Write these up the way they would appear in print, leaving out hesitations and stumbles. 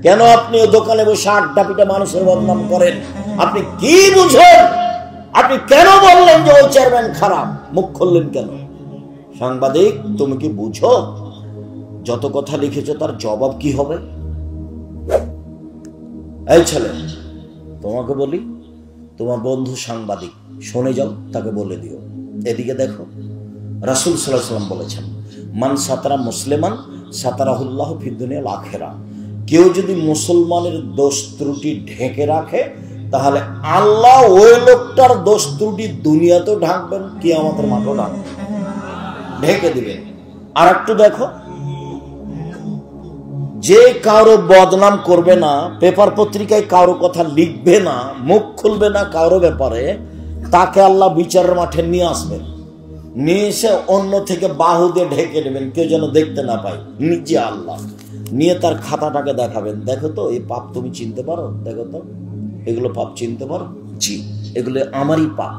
কেন আপনি ও দোকানে বসে আড্ডা পিটা মানুষের বদনাম করেন? আপনি কি বুঝেন? আপনি কেন বললেন যে ওই চেয়ারম্যান খারাপ? মুখ খুললেন কেন? সাংবাদিক, তুমি কি বুঝো যত কথা লিখেছো তার জবাব কি হবে? এই ছেলে, তোমাকে বলি, তোমার বন্ধু সাংবাদিক, শুনে যাও, তাকে বলে দিও, এদিকে দেখো, রাসূল সাল্লাল্লাহু আলাইহি ওয়াসাল্লাম বলেছেন, মান সাতারা মুসলিমান সাতারাহুল্লাহ ফিদ দুনিয়াল আখিরা। কেউ যদি মুসলমানের দোষ ত্রুটি ঢেকে রাখে, তাহলে আল্লাহ ওই লোকটার দোষ ত্রুটি দুনিয়াতেও ঢাকবেন, কিয়ামতের মাঠেও ঢাকবেন, ঢেকে দিবেন। আর একটু দেখো, যে কারো বদনাম করবে না, পেপার পত্রিকায় কারো কথা লিখবে না, মুখ খুলবে না কারো ব্যাপারে, তাকে আল্লাহ বিচারের মাঠে নিয়ে আসবেন, নিয়ে এসে অন্য থেকে বাহু দিয়ে ঢেকে দেবেন, কেউ যেন দেখতে না পায়। নিজে আল্লাহ নিয়ে তার খাতাটাকে দেখাবেন, দেখো তো এই পাপ তুমি চিনতে পারো, দেখো তো এগুলো পাপ চিনতে পারো, জি এগুলো আমারই পাপ।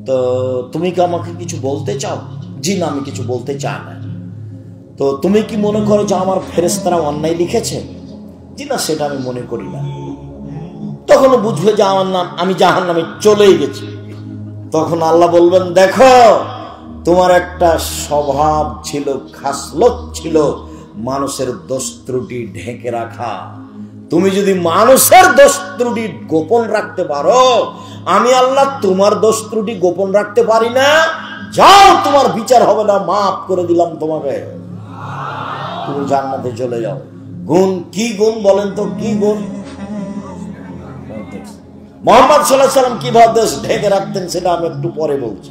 তো তুমি কি আমাকে কিছু বলতে চাও? জি না, আমি কিছু বলতে চাই না। তো তুমি কি মনে করো যে আমার ফেরেশতারা অন্যায় লিখেছে? জি না, সেটা আমি মনে করি না। তখন বুঝবে যে আমার নাম, আমি জাহান্নামে চলেই গেছি। তখন আল্লাহ বলবেন, দেখো তোমার একটা স্বভাব ছিল, খাসলত ছিল মানুষের দোষ ত্রুটি ঢেকে রাখা। তুমি যদি মানুষের দোষ ত্রুটি গোপন রাখতে পারো, আমি আল্লাহ তোমার দোষ ত্রুটি গোপন রাখতে পারি না। যাও, তোমার বিচার হবে না, মাফ করে দিলাম তোমাকে, তুমি জান্নাতে চলে যাও। গুণ কি গুণ বলেন তো, কি গুণ? মুহাম্মদ সাল্লাল্লাহু আলাইহি ওয়াসাল্লাম কিভাবে দেশ ঢেকে রাখতেন সেটা আমি একটু পরে বলছি।